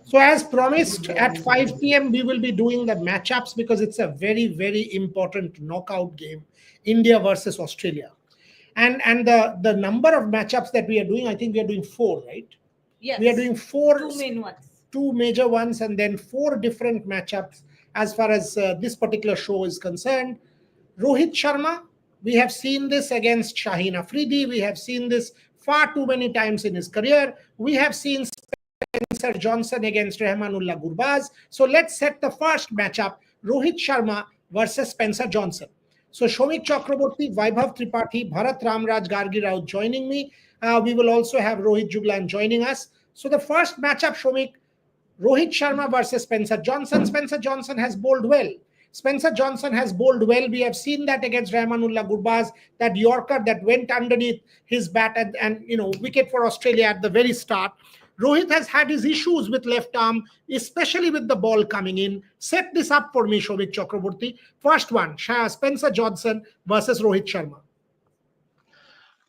So, as promised, at 5 p.m., we will be doing the matchups because it's a very, very important knockout game, India versus Australia. And the number of matchups that we are doing, I think we are doing four, right? We are Yes, doing four, two main ones. two major ones, and then four different matchups as far as this particular show is concerned. Rohit Sharma, we have seen this against Shaheen Afridi. We have seen this far too many times in his career. We have seen Spencer Johnson against Rahmanullah Gurbaz. So let's set the first matchup, Rohit Sharma versus Spencer Johnson. So Shomik Chakraborty, Vaibhav Tripathi, Bharat Ramraj Gargi Rao joining me. We will also have Rohit Juglan joining us. So the first matchup, Shomik, Rohit Sharma versus Spencer Johnson. Spencer Johnson has bowled well. Spencer Johnson has bowled well. We have seen that against Rahmanullah Gurbaz, that Yorker that went underneath his bat and wicket for Australia at the very start. Rohit has had his issues with left arm, especially with the ball coming in. Set this up for me, Shobhik Chakraborty. First one, Spencer Johnson versus Rohit Sharma.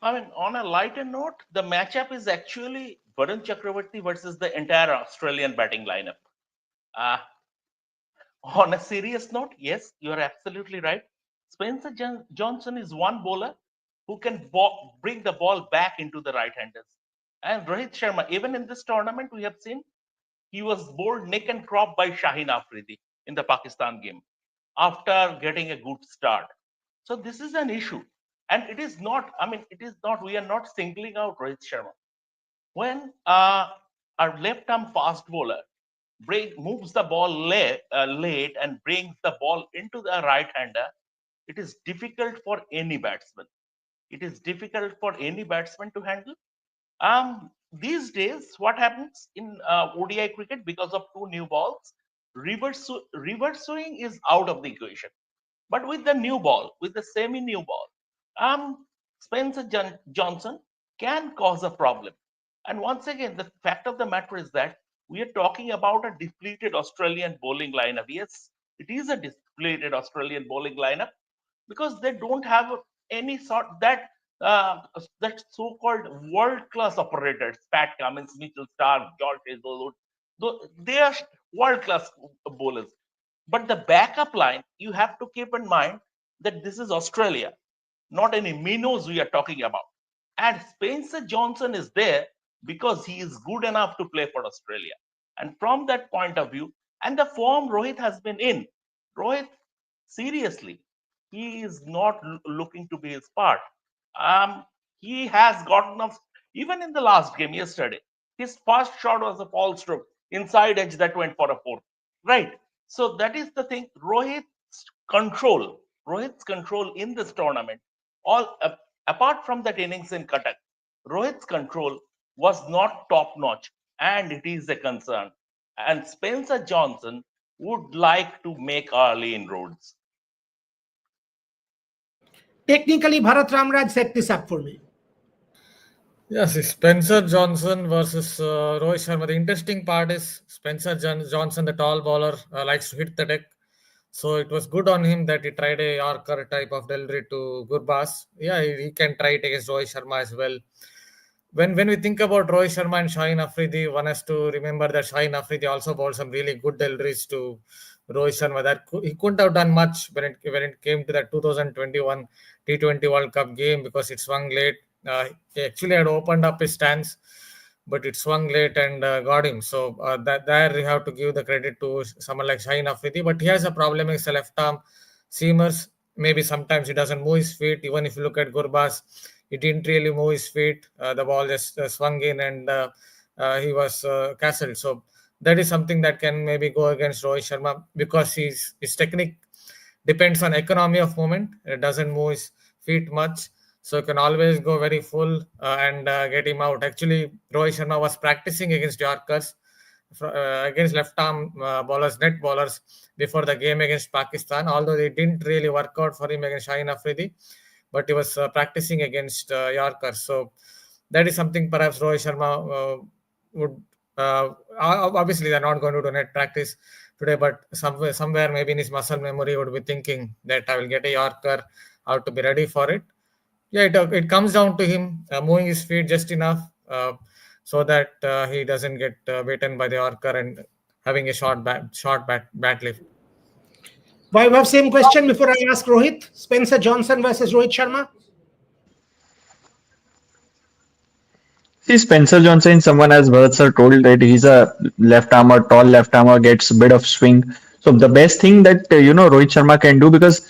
I mean, on a lighter note, the matchup is actually Varun Chakravarti versus the entire Australian batting lineup. Uh, on a serious note, yes, you are absolutely right. Spencer Johnson is one bowler who can bring the ball back into the right-handers. And Rohit Sharma, even in this tournament, we have seen he was bowled neck and crop by Shaheen Afridi in the Pakistan game after getting a good start. So this is an issue. And it is not, we are not singling out Rohit Sharma. When our left arm fast bowler moves the ball late and brings the ball into the right hander, it is difficult for any batsman. It is difficult for any batsman to handle. These days, what happens in ODI cricket because of two new balls, reverse swing is out of the equation. But with the new ball, with the semi-new ball, Spencer Johnson can cause a problem. And once again, the fact of the matter is that we are talking about a depleted Australian bowling lineup. Yes, it is a depleted Australian bowling lineup because they don't have any sort that so-called world-class operators, Pat Cummins, Mitchell Stark, George Hazelwood, they are world-class bowlers. But the backup line, you have to keep in mind that this is Australia, not any minnows we are talking about. And Spencer Johnson is there because he is good enough to play for Australia. And from that point of view, and the form Rohit has been in, Rohit, seriously, he is not looking to be his part. He has gotten off, even in the last game yesterday, his first shot was a fall stroke, inside edge that went for a four. Right. So that is the thing. Rohit's control in this tournament, all apart from that innings in Cuttack, Rohit's control was not top notch, and it is a concern. And Spencer Johnson would like to make early inroads. Technically, Bharat Ramraj set this up for me. Yes, Spencer Johnson versus Rohit Sharma. The interesting part is Spencer Johnson, the tall bowler, likes to hit the deck. So it was good on him that he tried a Yorker type of delivery to Gurbaz. Yeah, he can try it against Rohit Sharma as well. When we think about Rohit Sharma and Shaheen Afridi, one has to remember that Shaheen Afridi also bowled some really good deliveries to Rohit Sharma. That he couldn't have done much when it came to that 2021 T20 World Cup game because it swung late. He actually had opened up his stance, but it swung late and got him. So that there you have to give the credit to someone like Shaheen Afridi. But he has a problem against the left arm seamers. Maybe sometimes he doesn't move his feet. Even if you look at Gurbaz, he didn't really move his feet. The ball just swung in and he was castled. So that is something that can maybe go against Rohit Sharma because his technique depends on economy of movement. It doesn't move his feet much. So you can always go very full and get him out. Actually, Rohit Sharma was practicing against Yorkers, against left-arm bowlers, net bowlers before the game against Pakistan, although it didn't really work out for him against Shaheen Afridi, but he was practicing against Yorkers. So that is something perhaps Rohit Sharma would... obviously, they're not going to do net practice today, but somewhere maybe in his muscle memory would be thinking that I will get a Yorker, how to be ready for it. Yeah, it comes down to him moving his feet just enough. so that he doesn't get beaten by the Yorker and having a short bat lift. Vaibhav, same question before I ask Rohit. Spencer Johnson versus Rohit Sharma. See, Spencer Johnson, someone as well, sir, told that he's a left armer, tall left armer, gets a bit of swing. So the best thing that Rohit Sharma can do, because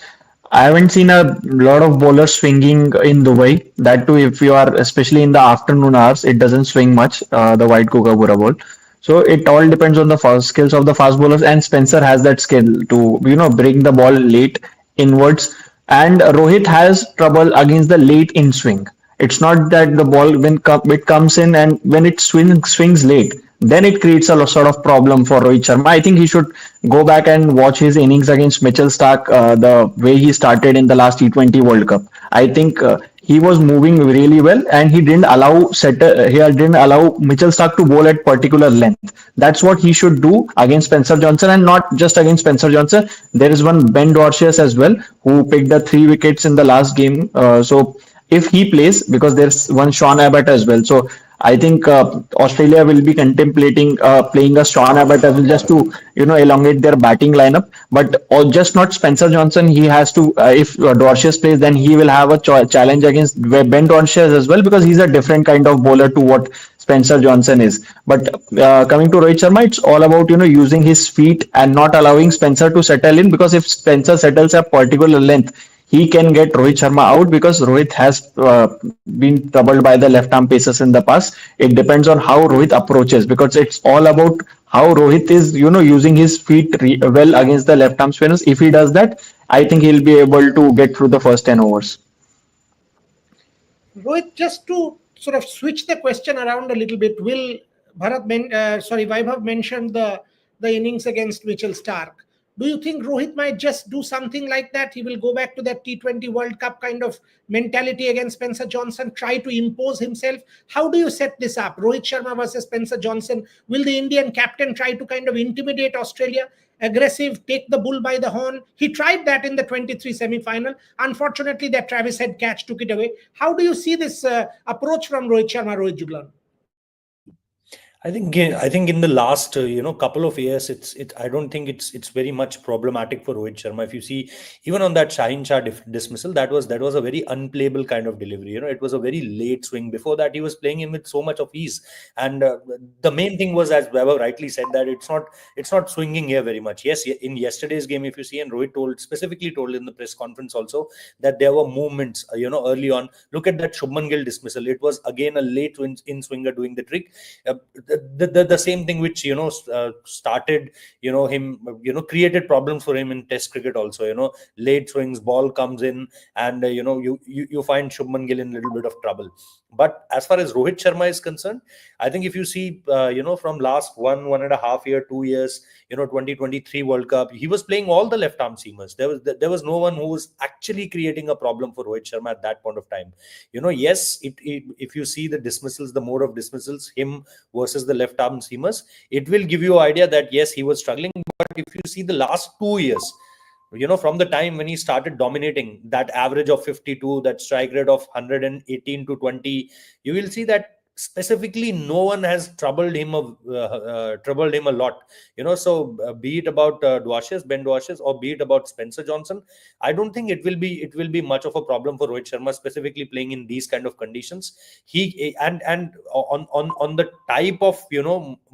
I haven't seen a lot of bowlers swinging in Dubai. That too, if you are especially in the afternoon hours, it doesn't swing much. The white Kookaburra ball. So it all depends on the fast skills of the fast bowlers, and Spencer has that skill to bring the ball late inwards. And Rohit has trouble against the late in swing. It's not that the ball when it comes in and when it swings late, then it creates a sort of problem for Rohit Sharma. I think he should go back and watch his innings against Mitchell Stark, the way he started in the last T20 World Cup. I think he was moving really well, and he didn't allow Mitchell Stark to bowl at particular length. That's what he should do against Spencer Johnson, and not just against Spencer Johnson. There is one Ben Dorsius as well who picked the 3 wickets in the last game. So if he plays, because there's one Sean Abbott as well. So I think Australia will be contemplating playing a Sean Abbott as well, just to elongate their batting lineup. But or just not Spencer Johnson. He has to if Dorsius plays, then he will have a challenge against Ben Dorsius as well, because he's a different kind of bowler to what Spencer Johnson is. But coming to Rohit Sharma, it's all about using his feet and not allowing Spencer to settle in, because if Spencer settles a particular length, he can get Rohit Sharma out, because Rohit has been troubled by the left arm paces in the past. It depends on how Rohit approaches, because it's all about how Rohit is, using his feet well against the left arm spinners. If he does that, I think he'll be able to get through the first 10 overs. Rohit, just to sort of switch the question around a little bit, will Vaibhav mentioned the innings against Mitchell Stark. Do you think Rohit might just do something like that? He will go back to that T20 World Cup kind of mentality against Spencer Johnson, try to impose himself. How do you set this up? Rohit Sharma versus Spencer Johnson. Will the Indian captain try to kind of intimidate Australia? Aggressive, take the bull by the horn. He tried that in the 23 semi-final. Unfortunately, that Travis Head catch took it away. How do you see this approach from Rohit Sharma, Rohit Juglan? I think in the last couple of years, I don't think it's very much problematic for Rohit Sharma. If you see, even on that Shaheen Shah dismissal, that was a very unplayable kind of delivery. It was a very late swing. Before that, he was playing him with so much of ease. And the main thing was, as Vaibhav rightly said, that it's not swinging here very much. Yes, in yesterday's game, if you see, and Rohit specifically told in the press conference also that there were movements, early on. Look at that Shubman Gill dismissal. It was again a late in swinger doing the trick. The same thing which started him created problems for him in Test cricket also. Late swings, ball comes in, and you find Shubman Gill in a little bit of trouble. But as far as Rohit Sharma is concerned, I think if you see from last 1.5 year, 2 years, 2023 World Cup, he was playing all the left arm seamers. There was no one who was actually creating a problem for Rohit Sharma at that point of time. Yes, if you see the dismissals, the mode of dismissals, him versus the left arm seamers, it will give you an idea that yes, he was struggling. But if you see the last 2 years, from the time when he started dominating, that average of 52, that strike rate of 118 to 20, you will see that specifically no one has troubled him a lot. So be it about Ben Dorsius, or be it about Spencer Johnson, I don't think it will be much of a problem for Rohit Sharma, specifically playing in these kind of conditions. He and on the type of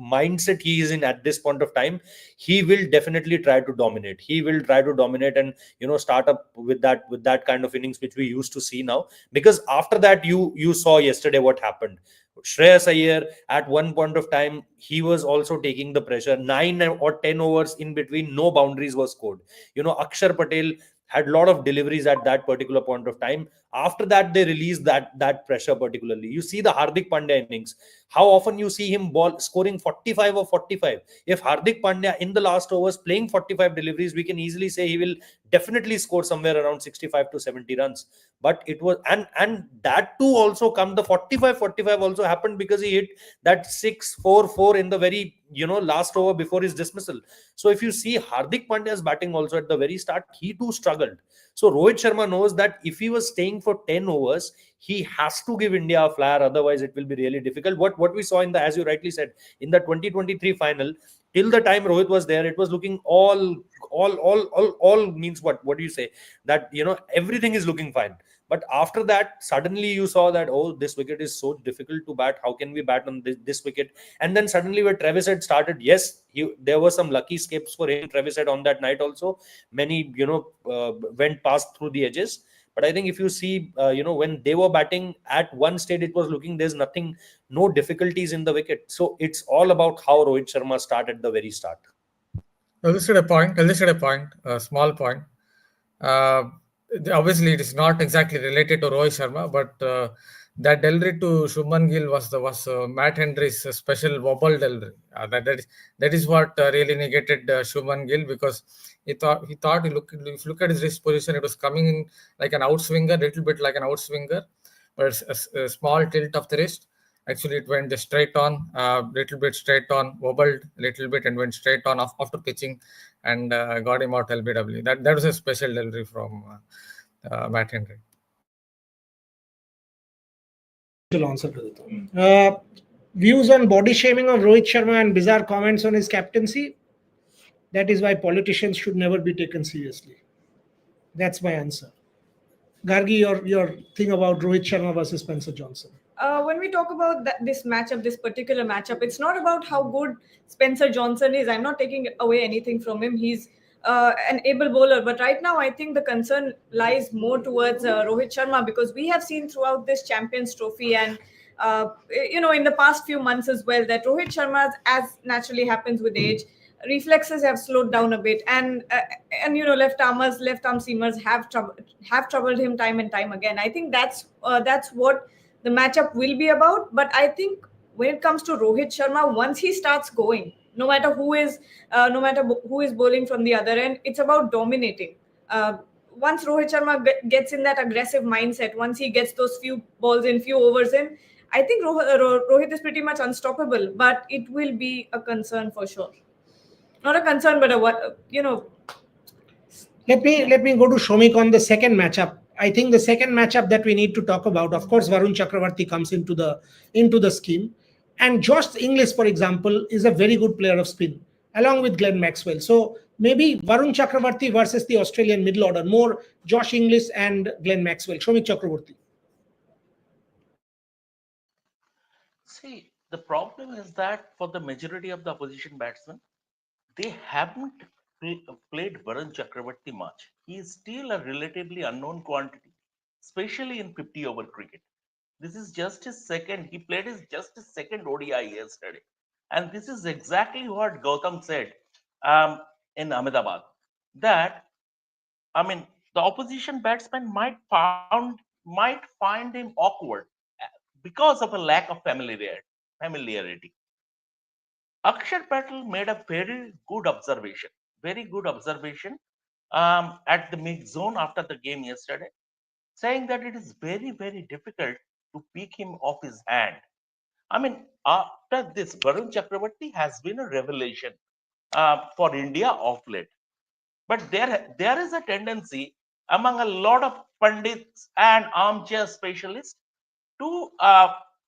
mindset he is in at this point of time, he will definitely try to dominate. He will try to dominate and start up with that kind of innings which we used to see now. Because after that, you saw yesterday what happened. Shreyas Iyer, at one point of time, he was also taking the pressure. 9 or 10 overs in between, no boundaries were scored. Akshar Patel had a lot of deliveries at that particular point of time. After that, they released that pressure particularly. You see the Hardik Pandya innings. How often you see him scoring 45 or 45. If Hardik Pandya in the last overs playing 45 deliveries, we can easily say he will definitely score somewhere around 65 to 70 runs. But it was, and that too also come, the 45 also happened because he hit that 6-4 in the very last over before his dismissal. So if you see Hardik Pandya's batting also at the very start, he too struggled. So Rohit Sharma knows that if he was staying for 10 overs, he has to give India a flyer, otherwise it will be really difficult. What we saw in the, as you rightly said, in the 2023 final, till the time Rohit was there, it was looking all means what do you say, that everything is looking fine. But after that, suddenly you saw that, oh, this wicket is so difficult to bat. How can we bat on this wicket? And then suddenly, when Travis had started, yes, there were some lucky escapes for him. Travis had on that night also. Many, went past through the edges. But I think if you see, when they were batting at one stage, it was looking there's nothing, no difficulties in the wicket. So it's all about how Rohit Sharma started at the very start. I'll just add a point, a small point. Obviously, it is not exactly related to Rohit Sharma, but that delivery to Shubman Gill was Matt Henry's special wobble delivery. That is what really negated Shubman Gill, because he thought if you look at his wrist position, it was coming in like an outswinger, little bit like an outswinger, but it's a small tilt of the wrist. Actually, it went just straight on, little bit straight on, wobbled a little bit, and went straight on after pitching, and got him out LBW. That was a special delivery from Matt Henry. Answer to it. Views on body shaming of Rohit Sharma and bizarre comments on his captaincy. That is why politicians should never be taken seriously. That's my answer. Gargi, your thing about Rohit Sharma versus Spencer Johnson. When we talk about this particular matchup, it's not about how good Spencer Johnson is. I'm not taking away anything from him. He's an able bowler. But right now, I think the concern lies more towards Rohit Sharma, because we have seen throughout this Champions Trophy and in the past few months as well, that Rohit Sharma, as naturally happens with age, reflexes have slowed down a bit, and left arm seamers have troubled him time and time again. I think that's what the matchup will be about. But I think when it comes to Rohit Sharma, once he starts going, no matter who is bowling from the other end, it's about dominating. Once Rohit Sharma gets in that aggressive mindset, once he gets those few balls in, few overs in, I think Rohit is pretty much unstoppable. But it will be a concern for sure. Not a concern, but Let me go to Shomik on the second matchup. I think the second matchup that we need to talk about, of course, Varun Chakravarti comes into the scheme, and Josh Inglis, for example, is a very good player of spin, along with Glenn Maxwell. So maybe Varun Chakravarti versus the Australian middle order, more Josh Inglis and Glenn Maxwell. Shomik Chakravarti. See, the problem is that for the majority of the opposition batsmen, they haven't played Varun Chakravarti much. He is still a relatively unknown quantity, especially in 50-over cricket. This is just his second. He played just his second ODI yesterday, and this is exactly what Gautam said in Ahmedabad. That the opposition batsman might find him awkward because of a lack of familiarity. Akshat Patel made a very good observation at the mid zone after the game yesterday, saying that it is very, very difficult to pick him off his hand. After this, Varun Chakravarti has been a revelation for India of late. But there is a tendency among a lot of pundits and armchair specialists to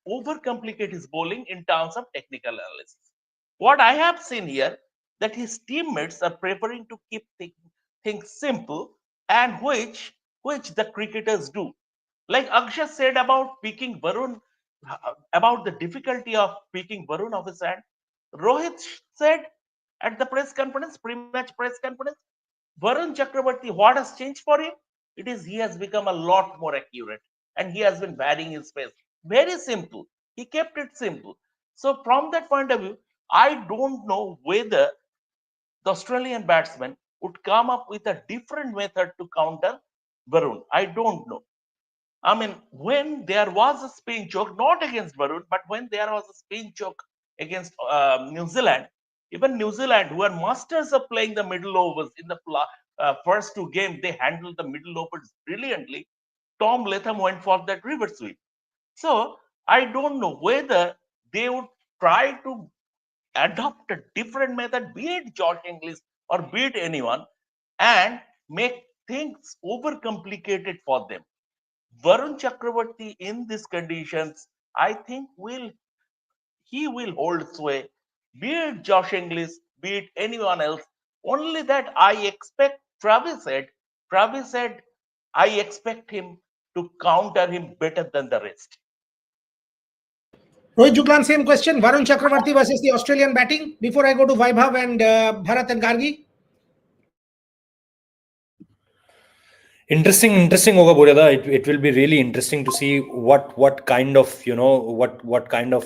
overcomplicate his bowling in terms of technical analysis. What I have seen here, that his teammates are preferring to keep things simple, and which the cricketers do. Like Akshay said about picking Varun, about the difficulty of picking Varun off his hand, Rohit said at the pre-match press conference, Varun Chakravarti, what has changed for him? It is he has become a lot more accurate, and he has been varying his pace. Very simple. He kept it simple. So from that point of view, I don't know whether the Australian batsman would come up with a different method to counter Varun. I don't know. When there was a spin choke, not against Varun, but when there was a spin choke against New Zealand, even New Zealand, who are masters of playing the middle overs in the first two games, they handled the middle overs brilliantly. Tom Latham went for that reverse sweep. So I don't know whether they would try to adopt a different method, be it Josh Inglis or be it anyone, and make things overcomplicated for them. Varun Chakravarti in these conditions, I think he will hold sway, be it Josh Inglis, be it anyone else. Only that I expect Travis said, I expect him to counter him better than the rest. Rohit Juglan, same question. Varun Chakravarti versus the Australian batting. Before I go to Vaibhav and Bharat and Gargi. Interesting hoga Boryada. It will be really interesting to see what kind of what kind of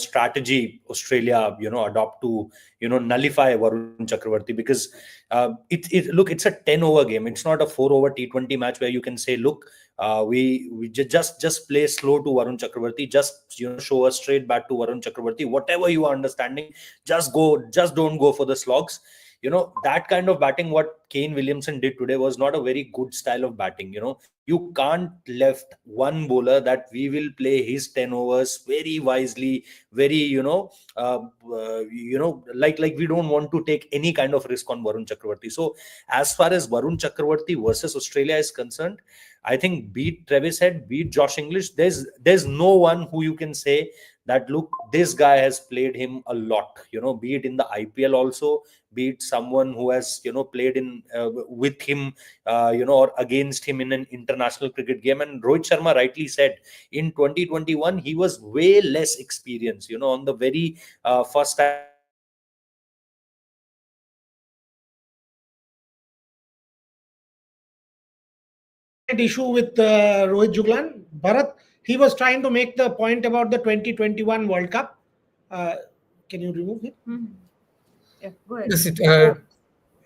strategy Australia adopt to nullify Varun Chakravarti, because it's a 10 over game. It's not a 4 over T20 match where you can say, look, we just play slow to Varun Chakravarti, just show a straight bat to Varun Chakravarti, whatever you are understanding, just don't go for the slogs. That kind of batting what Kane Williamson did today was not a very good style of batting. You can't left one bowler that we will play his 10 overs very wisely, very like we don't want to take any kind of risk on Varun Chakravarti. So as far as Varun Chakravarti versus Australia is concerned, I think beat Travis Head, beat Josh English, there's no one who you can say that, look, this guy has played him a lot, be it in the IPL also, be it someone who has played in with him or against him in an international cricket game. And Rohit Sharma rightly said, in 2021 he was way less experienced, on the very first time issue with Rohit Juglan. Bharat, he was trying to make the point about the 2021 World Cup. Can you remove it? Mhm. Yeah, go ahead. Yes,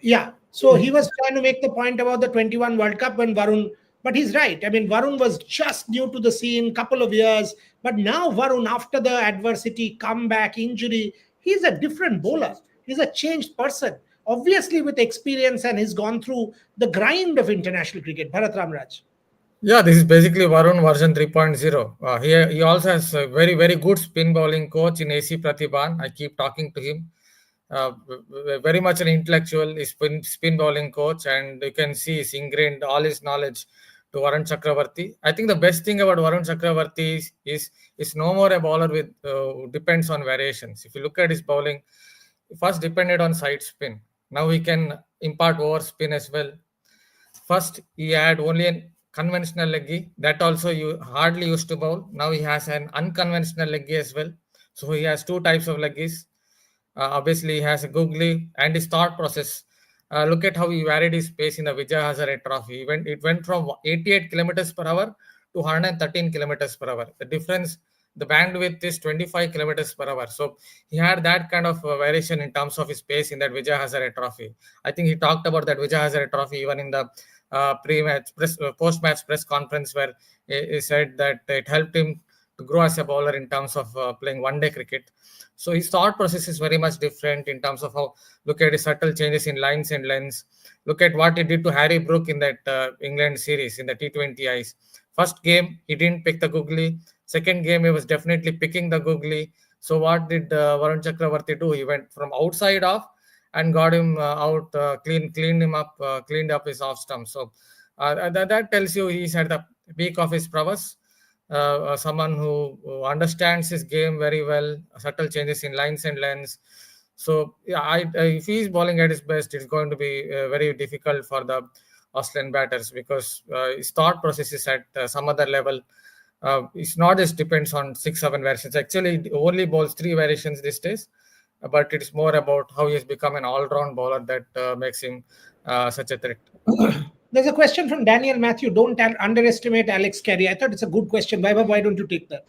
Yeah. So he was trying to make the point about the 21 World Cup when Varun, but he's right. I mean, Varun was just new to the scene, couple of years. But now Varun, after the adversity, comeback, injury, he's a different bowler. He's a changed person. Obviously with experience, and he's gone through the grind of international cricket. Bharat Ramraj. Yeah, this is basically Varun version 3.0. He also has a very, very good spin bowling coach in AC Pratibhan. I keep talking to him. Very much an intellectual spin bowling coach, and you can see he's ingrained all his knowledge to Varun Chakravarti. I think the best thing about Varun Chakravarti is no more a bowler with depends on variations. If you look at his bowling, he first depended on side spin. Now he can impart over spin as well. First, he had only a conventional leggy that also you hardly used to bowl. Now he has an unconventional leggy as well. So he has two types of leggies. Obviously, he has a googly and his thought process. Look at how he varied his pace in the Vijay Hazare Trophy. It went from 88 kilometers per hour to 113 kilometers per hour. The difference, the bandwidth is 25 kilometers per hour. So he had that kind of variation in terms of his pace in that Vijay Hazare Trophy. I think he talked about that Vijay Hazare Trophy even in the post-match press conference, where he said that it helped him to grow as a bowler in terms of playing one-day cricket. So his thought process is very much different in terms of how, look at his subtle changes in lines and lengths. Look at what he did to Harry Brook in that England series in the T20Is. First game, he didn't pick the googly. Second game, he was definitely picking the googly. So what did Varun Chakravarti do? He went from outside off and got him out, cleaned up his off stump. So that tells you he's at the peak of his prowess. Someone who understands his game very well, subtle changes in lines and lengths. So yeah, if he's bowling at his best, it's going to be very difficult for the Australian batters, because his thought process is at some other level. It's not just depends on 6-7 variations. Actually, he only bowls 3 variations these days, but it's more about how he has become an all-round bowler that makes him such a threat. There's a question from Daniel Matthew. Don't underestimate Alex Carey. I thought it's a good question. Vaibhav, why don't you take that?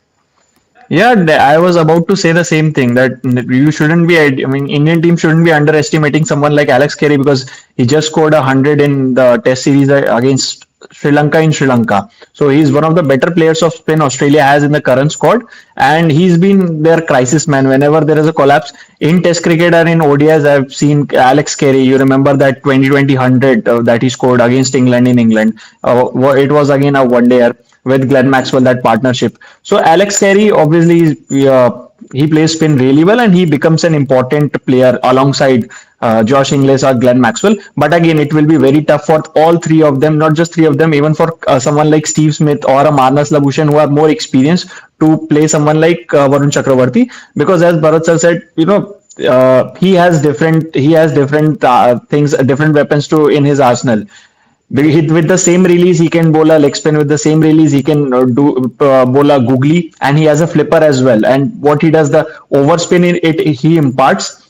Yeah, I was about to say the same thing, that you shouldn't be, I mean, Indian team shouldn't be underestimating someone like Alex Carey, because he just scored 100 in the Test series against Sri Lanka in Sri Lanka. So he's one of the better players of spin Australia has in the current squad. and he's been their crisis man whenever there is a collapse in Test cricket or in ODIs. I've seen Alex Carey. You remember that 2020 100 that he scored against England in England. It was again a one dayer with Glenn Maxwell, that partnership. So Alex Carey obviously he plays spin really well and he becomes an important player alongside Josh Inglis or Glenn Maxwell. But again, it will be very tough for all three of them, not just three of them, even for someone like Steve Smith or a Marnus Labuschagne who are more experienced to play someone like Varun Chakravarti. Because as Bharat sir said, he has different things, different weapons to in his arsenal. With the same release, he can bowl a leg spin. With the same release, he can bowl a googly, and he has a flipper as well. And what he does, the overspin in it, he imparts.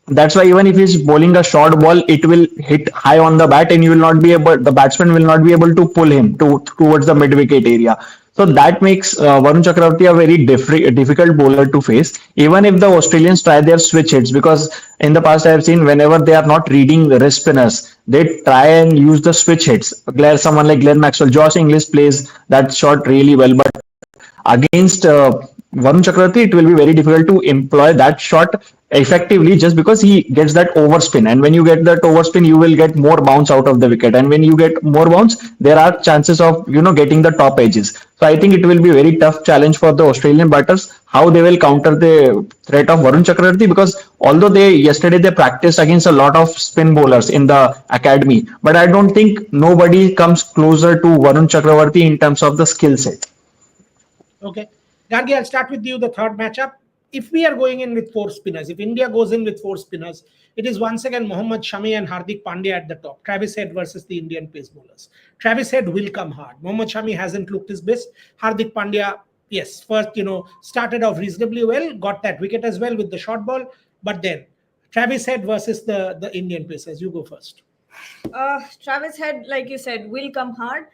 That's why even if he's bowling a short ball, it will hit high on the bat, and you will not be able. The batsman will not be able to pull him towards the mid wicket area. So that makes Varun Chakravarti a very difficult bowler to face, even if the Australians try their switch hits. Because in the past, I have seen whenever they are not reading the wrist spinners, they try and use the switch hits. Someone like Glenn Maxwell, Josh Inglis plays that shot really well, but against Varun Chakravarti, it will be very difficult to employ that shot effectively just because he gets that overspin. And when you get that overspin, you will get more bounce out of the wicket. And when you get more bounce, there are chances of getting the top edges. So I think it will be a very tough challenge for the Australian batters how they will counter the threat of Varun Chakravarti, because although yesterday they practiced against a lot of spin bowlers in the academy, but I don't think nobody comes closer to Varun Chakravarti in terms of the skill set. Okay. Gargi, I'll start with you, the third matchup. If we are going in with four spinners, if India goes in with four spinners, it is once again Mohammad Shami and Hardik Pandya at the top. Travis Head versus the Indian pace bowlers. Travis Head will come hard. Mohammad Shami hasn't looked his best. Hardik Pandya, yes, first, started off reasonably well, got that wicket as well with the short ball. But then Travis Head versus the Indian pacers. You go first. Travis Head, like you said, will come hard.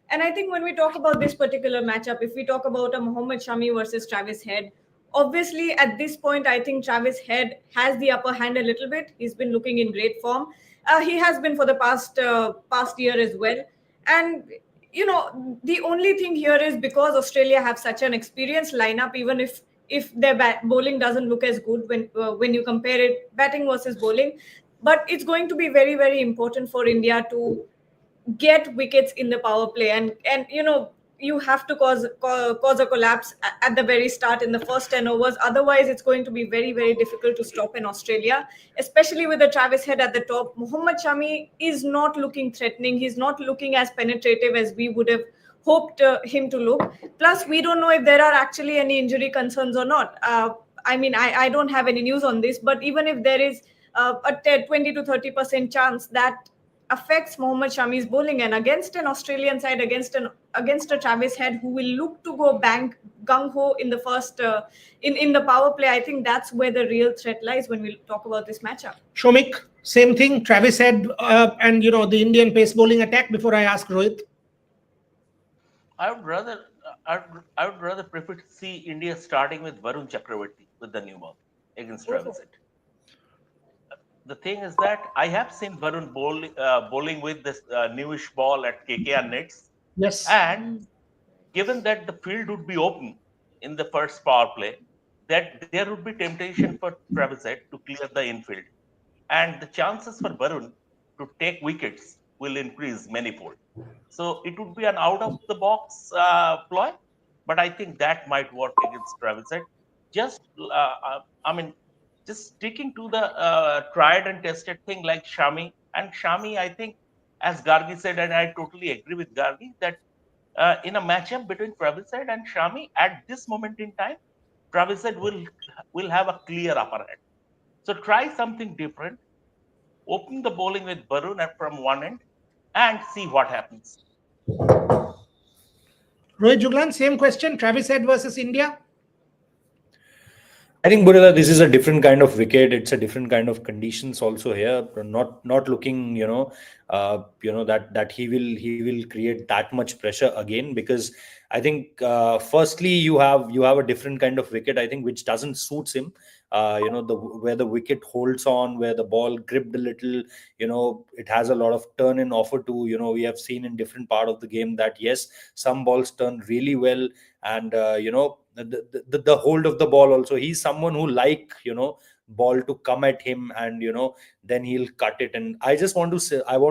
And I think when we talk about this particular matchup, if we talk about a Mohammad Shami versus Travis Head, obviously at this point, I think Travis Head has the upper hand a little bit. He's been looking in great form. He has been for the past year as well. And, the only thing here is because Australia have such an experienced lineup, even if their bowling doesn't look as good when you compare it batting versus bowling. But it's going to be very, very important for India to get wickets in the power play, and you have to cause a collapse at the very start in the first 10 overs. Otherwise it's going to be very, very difficult to stop in Australia, especially with the Travis Head at the top. Mohammad Shami is not looking threatening. He's not looking as penetrative as we would have hoped him to look. Plus, we don't know if there are actually any injury concerns or not. I don't have any news on this, but even if there is a 20 to 30% chance, that affects Mohammad Shami's bowling. And against an Australian side, against a Travis Head who will look to go bang gung ho in the first in the power play, I think that's where the real threat lies when we talk about this matchup. Shomik, same thing. Travis Head and the Indian pace bowling attack. Before I ask Rohit, I would rather prefer to see India starting with Varun Chakravarti with the new ball against Travis Head. The thing is that I have seen Varun bowling with this newish ball at KKR nets. yes, And given that the field would be open in the first power play, that there would be temptation for Travis Head to clear the infield. And the chances for Varun to take wickets will increase manifold. So it would be an out-of-the-box ploy, but I think that might work against Travis Head. Just sticking to the tried and tested thing like Shami. And Shami, I think, as Gargi said, and I totally agree with Gargi, that in a matchup between Travis Head and Shami, at this moment in time, Travis Head will have a clear upper hand. So try something different. Open the bowling with Varun from one end and see what happens. Rohit Juglan, same question. Travis Head versus India. I think, Burila, this is a different kind of wicket. It's a different kind of conditions also here. Not looking, that he will create that much pressure again, because I think firstly you have a different kind of wicket, I think, which doesn't suits him. Where the wicket holds on, where the ball gripped a little, it has a lot of turn and offer to, we have seen in different part of the game that yes, some balls turn really well, and the hold of the ball also. He's someone who ball to come at him, and then he'll cut it. And I want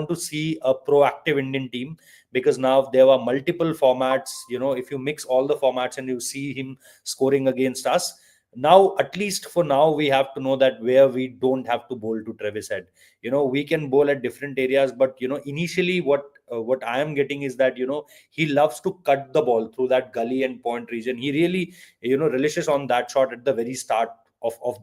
to see a proactive Indian team, because now there are multiple formats. If you mix all the formats and you see him scoring against us, now at least for now we have to know that where we don't have to bowl to Travis Head. We can bowl at different areas, but initially what I am getting is that he loves to cut the ball through that gully and point region. He really relishes on that shot at the very start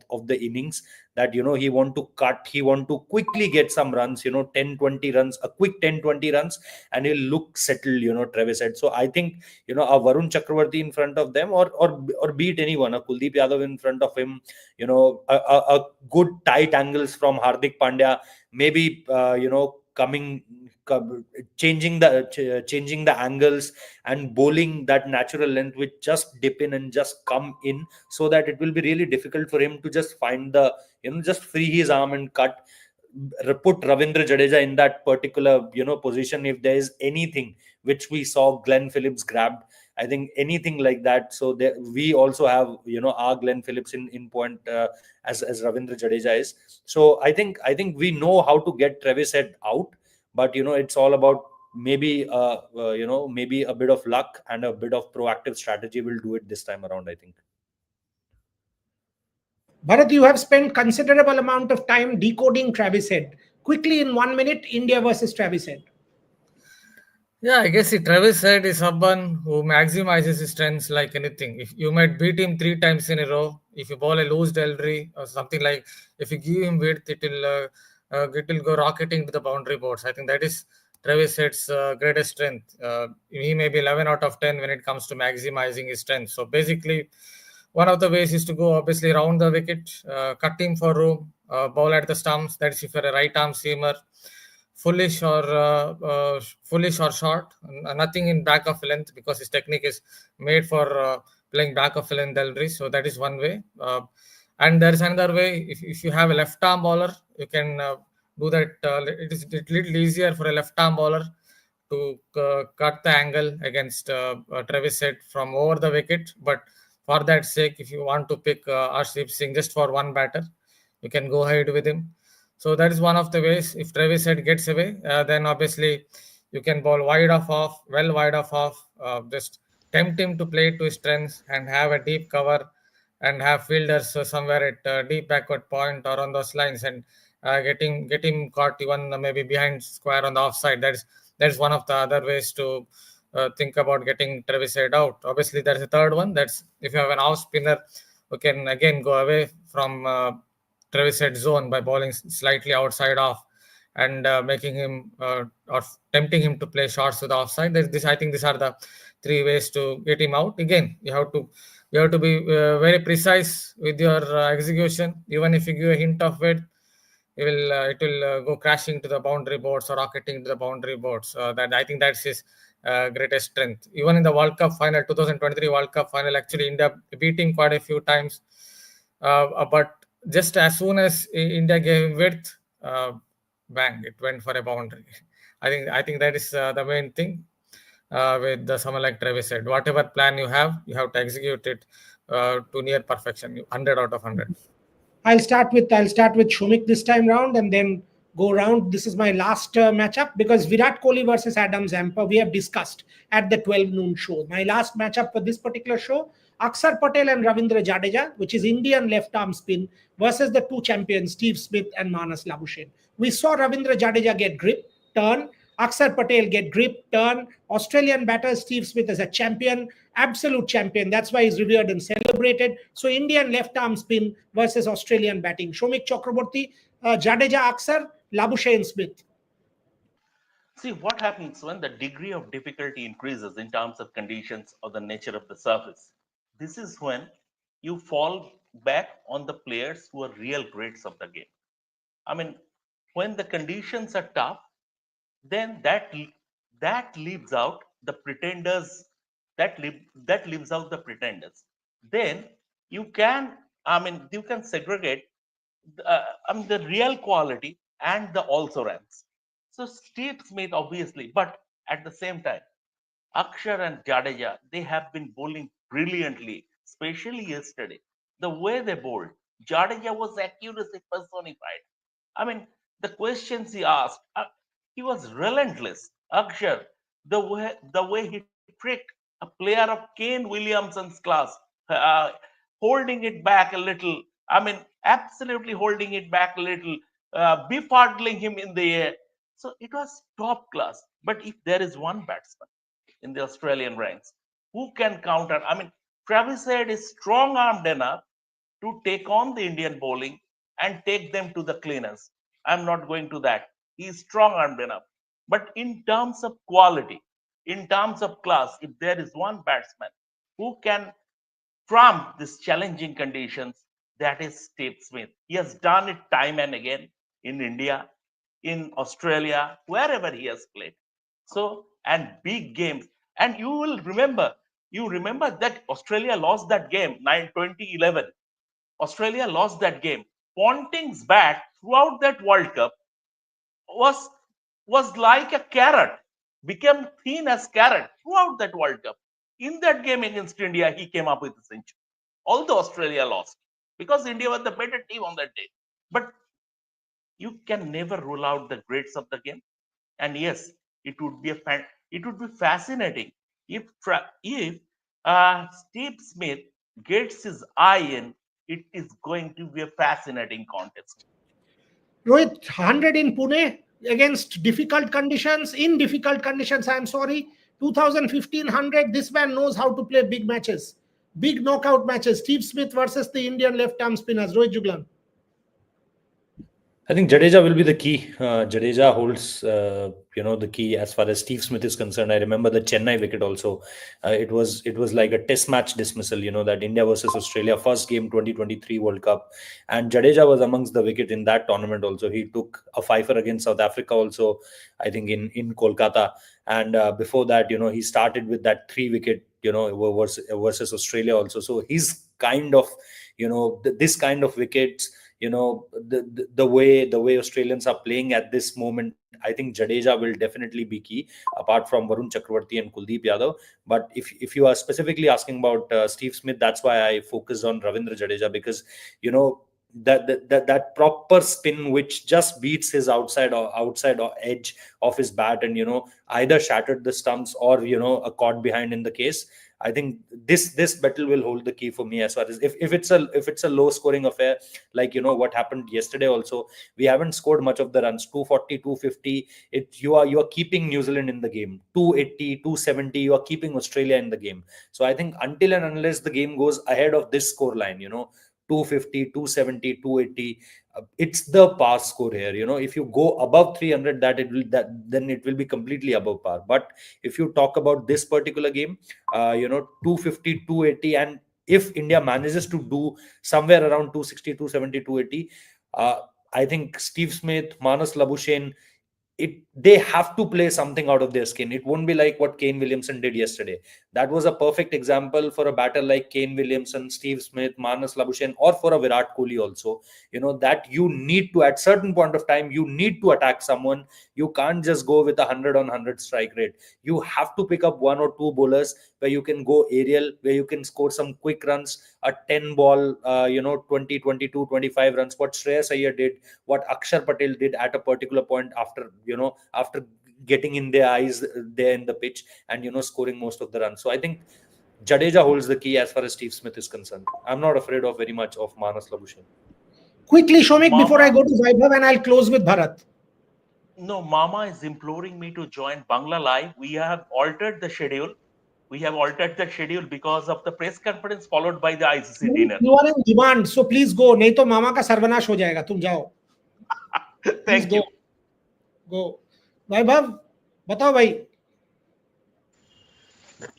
of the innings, that he want to cut, he want to quickly get some runs, 10-20 runs, a quick 10-20 runs, and he'll look settled, Travis Head. So I think a Varun Chakravarti in front of them, or beat anyone, a Kuldeep Yadav in front of him, a good tight angles from Hardik Pandya, maybe coming changing the angles and bowling that natural length, which just dip in and just come in, so that it will be really difficult for him to just find the just free his arm and cut. Put Ravindra Jadeja in that particular position, if there is anything which we saw Glenn Phillips grabbed, I think anything like that. So there, we also have our Glenn Phillips in point, as Ravindra Jadeja is. So I think we know how to get Travis Head out, but it's all about maybe maybe a bit of luck and a bit of proactive strategy will do it this time around, I think. Bharat, you have spent considerable amount of time decoding Travis Head. Quickly, in 1 minute, India versus Travis Head. Yeah, I guess Travis Head is someone who maximizes his strengths like anything. If you might beat him 3 times in a row, if you bowl a loose delivery or something, like if you give him width, it will go rocketing to the boundary boards. I think that is Travis Head's greatest strength. He may be 11 out of 10 when it comes to maximizing his strength. So basically, one of the ways is to go obviously round the wicket, cut him for room, bowl at the stumps. That's if you're a right arm seamer. Foolish or short, nothing in back of length, because his technique is made for playing back of length delivery. So that is one way. And there is another way. If you have a left arm bowler, you can do that. It is a little easier for a left arm bowler to cut the angle against Travis Head from over the wicket. But for that sake, if you want to pick Arshdeep Singh just for one batter, you can go ahead with him. So that is one of the ways. If Travis Head gets away, then obviously you can bowl wide off, just tempt him to play to his strengths and have a deep cover and have fielders somewhere at deep backward point or on those lines, and get him caught even maybe behind square on the offside. That's one of the other ways to think about getting Travis Head out. Obviously, there's a third one. That's if you have an off spinner who can again go away from Travis Head zone by bowling slightly outside off and making him or tempting him to play shots to the offside. I think these are the 3 ways to get him out. Again, you have to be very precise with your execution. Even if you give a hint of it, it will go crashing to the boundary boards or rocketing to the boundary boards. That I think that's his greatest strength. Even in the World Cup final, 2023 World Cup final, actually India beat him quite a few times, but just as soon as India gave him width, bang, it went for a boundary. I think that is the main thing with someone like Travis Head. Whatever plan you have to execute it to near perfection, 100 out of 100. I'll start with Shumik this time round and then go round. This is my last matchup because Virat Kohli versus Adam Zampa we have discussed at the 12 noon show. My last matchup for this particular show, Akshar Patel and Ravindra Jadeja, which is Indian left arm spin versus the 2 champions Steve Smith and Manas Labuschagne. We saw Ravindra Jadeja get grip, turn. Akshar Patel get grip, turn. Australian batter Steve Smith as a champion, absolute champion. That's why he's revered and celebrated. So Indian left arm spin versus Australian batting. Shomik Chakraborty, Jadeja Akshar, Labuschagne Smith. See what happens when the degree of difficulty increases in terms of conditions or the nature of the surface. This is when you fall back on the players who are real greats of the game. I mean, when the conditions are tough, then that leaves out the pretenders. That leaves out the pretenders. Then you can segregate the real quality and the also rans. So Steve Smith obviously, but at the same time, Akshar and Jadeja, they have been bowling brilliantly especially yesterday, the way they bowled, Jadeja was accuracy personified. I mean, the questions he asked, he was relentless. Akshar, the way he tricked a player of Kane Williamson's class, uh, holding it back a little. I mean, absolutely holding it back a little, befuddling him in the air. So it was top class. But if there is one batsman in the Australian ranks who can counter, I mean, Travis Head is strong armed enough to take on the Indian bowling and take them to the cleaners. I'm not going to that. He's strong armed enough. But in terms of quality, in terms of class, if there is one batsman who can trump these challenging conditions, that is Steve Smith. He has done it time and again in India, in Australia, wherever he has played. So, and big games. And you remember that Australia lost that game 2011. Australia lost that game. Ponting's bat throughout that World Cup was was like a carrot, became thin as carrot throughout that World Cup. In that game against India, he came up with a century. Although Australia lost, because India was the better team on that day. But you can never rule out the greats of the game. And yes, it would be it would be fascinating if Steve Smith gets his eye in. It is going to be a fascinating contest. Rohit, 100 in Pune against difficult conditions, in difficult conditions, I'm sorry. 2015 100, this man knows how to play big matches, big knockout matches. Steve Smith versus the Indian left-arm spinners. Rohit Juglan. I think Jadeja will be the key. Jadeja holds, the key as far as Steve Smith is concerned. I remember the Chennai wicket also. It was like a test match dismissal, that India versus Australia, first game 2023 World Cup. And Jadeja was amongst the wicket in that tournament also. He took a fifer against South Africa also, I think in Kolkata. And before that, he started with that 3-wicket, versus Australia also. So he's kind of, this kind of wickets, the way Australians are playing at this moment, I think Jadeja will definitely be key, apart from Varun Chakravarti and Kuldeep Yadav. But if you are specifically asking about Steve Smith, that's why I focused on Ravindra Jadeja, because that proper spin which just beats his outside or edge of his bat, and either shattered the stumps or a caught behind in the case. I think this battle will hold the key for me, as far as if it's a low scoring affair, like what happened yesterday also. We haven't scored much of the runs, 240, 250. You are keeping New Zealand in the game, 280, 270. You are keeping Australia in the game. So I think until and unless the game goes ahead of this score line, 250, 270, 280, it's the pass score here. If you go above 300, then it will be completely above par. But if you talk about this particular game, 250, 280, and if India manages to do somewhere around 260, 270, 280, I think Steve Smith, Manas Labuschagne, they have to play something out of their skin. It won't be like what Kane Williamson did yesterday. That was a perfect example for a batter like Kane Williamson, Steve Smith, Manas Labuschagne, or for a Virat Kohli also. That you need to, at certain point of time, you need to attack someone. You can't just go with 100 on 100 strike rate. You have to pick up one or two bowlers where you can go aerial, where you can score some quick runs, a 10 ball, 20, 22, 25 runs. What Shreyas Iyer did, what Akshar Patel did at a particular point after getting in their eyes there in the pitch and scoring most of the runs. So I think Jadeja holds the key as far as Steve Smith is concerned. I'm not afraid of very much of Manas Labuschagne. Quickly, Shomik, before I go to Vaibhav, and I'll close with Bharat. No, Mama is imploring me to join Bangla Live. We have altered the schedule. Because of the press conference followed by the ICC dinner. You are in demand, so please go. नहीं तो मामा का सर्वनाश हो जाएगा. तुम जाओ. Thank you. Go. Vaibhav, बताओ भाई.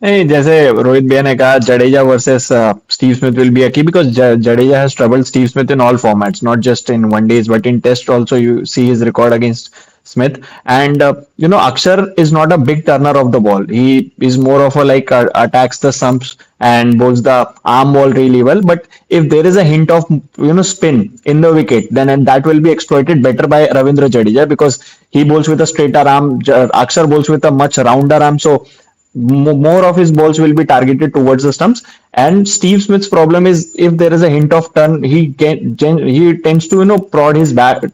नहीं, जैसे रोहित भैया ने कहा, Jadeja versus Steve Smith will be a key, because Jadeja has troubled Steve Smith in all formats, not just in one days but in test also. You see his record against Smith, and Akshar is not a big turner of the ball. He is more of a attacks the stumps and bowls the arm ball really well. But if there is a hint of spin in the wicket, then and that will be exploited better by Ravindra Jadeja, because he bowls with a straighter arm. Akshar bowls with a much rounder arm. So more of his balls will be targeted towards the stumps. And Steve Smith's problem is if there is a hint of turn, he tends to prod his bat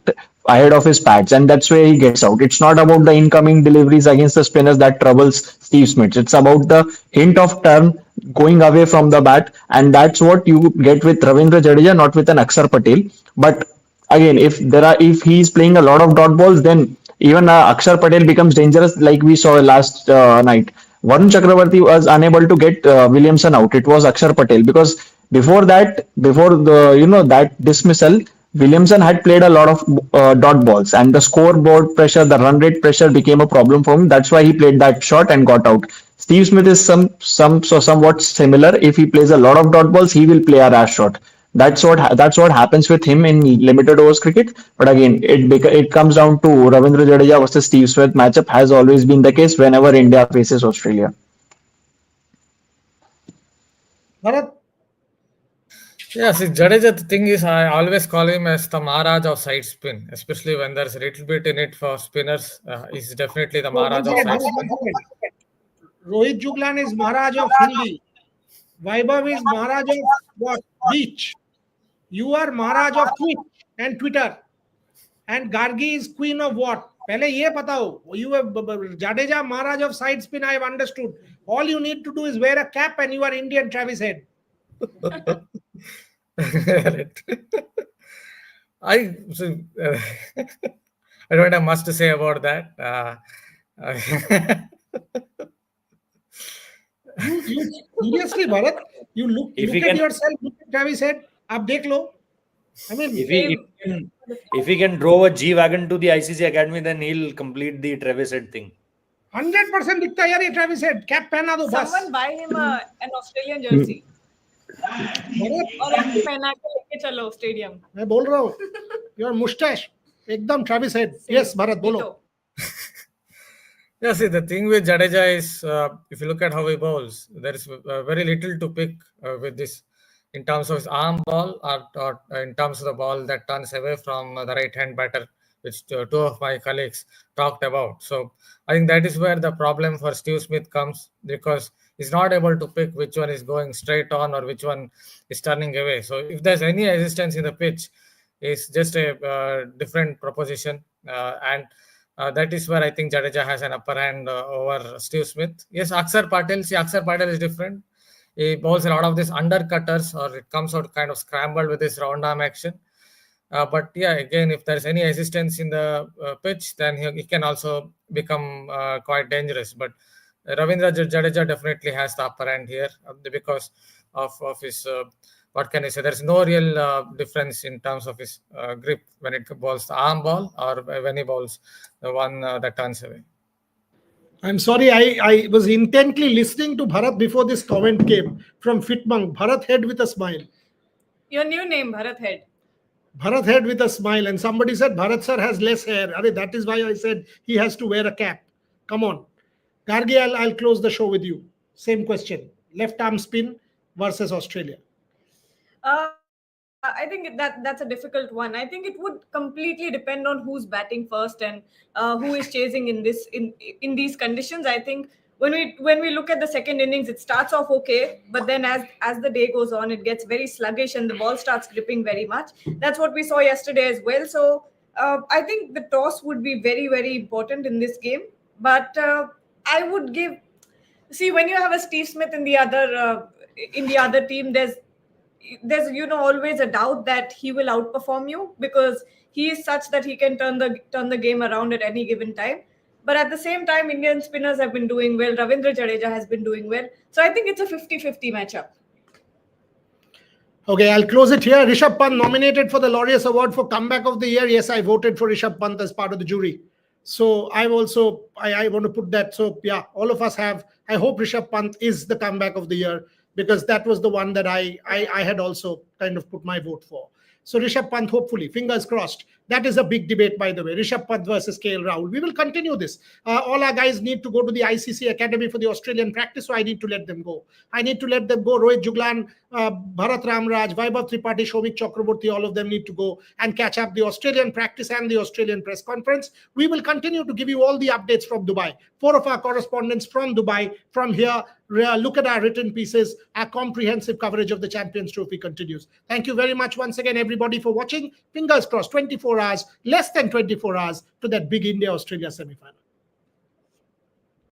ahead of his pads, and that's where he gets out. It's not about the incoming deliveries against the spinners that troubles Steve Smith. It's about the hint of turn going away from the bat, and that's what you get with Ravindra Jadeja, not with an Akshar Patel. But again, if he's playing a lot of dot balls, then even Akshar Patel becomes dangerous, like we saw last night. Varun Chakravarti was unable to get Williamson out. It was Akshar Patel because before the that dismissal, Williamson had played a lot of dot balls, and the scoreboard pressure, the run rate pressure became a problem for him. That's why he played that shot and got out. Steve Smith is somewhat similar. If he plays a lot of dot balls, he will play a rash shot. That's what happens with him in limited overs cricket. But again, it comes down to Ravindra Jadeja versus Steve Smith matchup has always been the case whenever India faces Australia. Bharat, Yeah, see, Jadeja, the thing is, I always call him as the Maharaj of side spin, especially when there's a little bit in it for spinners. He's definitely the Maharaj of side spin. Rohit Juglan is Maharaj of Hindi. Vaibhav is Maharaj of what? Beach. You are Maharaj of Twitch and Twitter. And Gargi is queen of what? पहले ये बताओ. You have Jadeja, Maharaj of side spin. I have understood. All you need to do is wear a cap and you are Indian Travis Head. I I don't have much to say about that. You seriously, Bharat, you look at yourself, look at Travis Head. आप देख लो. I mean, if he can draw a G wagon to the ICC Academy, then he'll complete the Travis Head thing. 100% दिखता है यार ये Travis Head. Cap पहना दो बस. Someone buy him an Australian jersey. और एक पहना के लेके चलो स्टेडियम. मैं बोल रहा हूँ. Your mustache एकदम Travis Head. Yes, Bharat बोलो. Yeah, see, the thing with Jadeja is, if you look at how he bowls, there is very little to pick with this in terms of his arm ball or in terms of the ball that turns away from the right-hand batter, which two of my colleagues talked about. So I think that is where the problem for Steve Smith comes, because he's not able to pick which one is going straight on or which one is turning away. So if there's any resistance in the pitch, it's just a different proposition. And that is where I think Jadeja has an upper hand over Steve Smith. Yes, Akshar Patel is different. He bowls a lot of these undercutters, or it comes out kind of scrambled with his round arm action. But yeah, again, if there's any resistance in the pitch, then he can also become quite dangerous. But Ravindra Jadeja definitely has the upper hand here because of his, what can I say, there's no real difference in terms of his grip when it bowls the arm ball or when he bowls the one that turns away. I'm sorry, I was intently listening to Bharat before this comment came from Fitmang. Bharat Head with a smile. Your new name, Bharat Head. Bharat Head with a smile. And somebody said Bharat sir has less hair. That is why I said he has to wear a cap. Come on. Gargi, I'll close the show with you. Same question. Left arm spin versus Australia. I think that's a difficult one. I think it would completely depend on who's batting first and who is chasing in these conditions. I think when we look at the second innings, it starts off okay, but then as the day goes on, it gets very sluggish and the ball starts gripping very much. That's what we saw yesterday as well. So I think the toss would be very, very important in this game. But I would see, when you have a Steve Smith in the other team, there's always a doubt that he will outperform you, because he is such that he can turn the game around at any given time. But at the same time, Indian spinners have been doing well. Ravindra Jadeja has been doing well. So I think it's a 50-50 matchup. Okay, I'll close it here. Rishabh Pant nominated for the Laureus Award for Comeback of the Year. Yes, I voted for Rishabh Pant as part of the jury. So I want to put that. So yeah, all of us have. I hope Rishabh Pant is the Comeback of the Year, because that was the one that I had also kind of put my vote for. So Rishabh Pant, hopefully, fingers crossed, That is a big debate, by the way. Rishabh Pant versus KL Rahul. We will continue this. All our guys need to go to the ICC Academy for the Australian practice, so I need to let them go. I need to let them go. Rohit Juglan, Bharat Ramraj, Vaibhav Tripathi, Shomik Chakraborty, all of them need to go and catch up the Australian practice and the Australian press conference. We will continue to give you all the updates from Dubai. 4 of our correspondents from Dubai, from here, look at our written pieces. Our comprehensive coverage of the Champions Trophy continues. Thank you very much once again, everybody, for watching. Fingers crossed, 24 hours, less than 24 hours to that big India-Australia semi-final.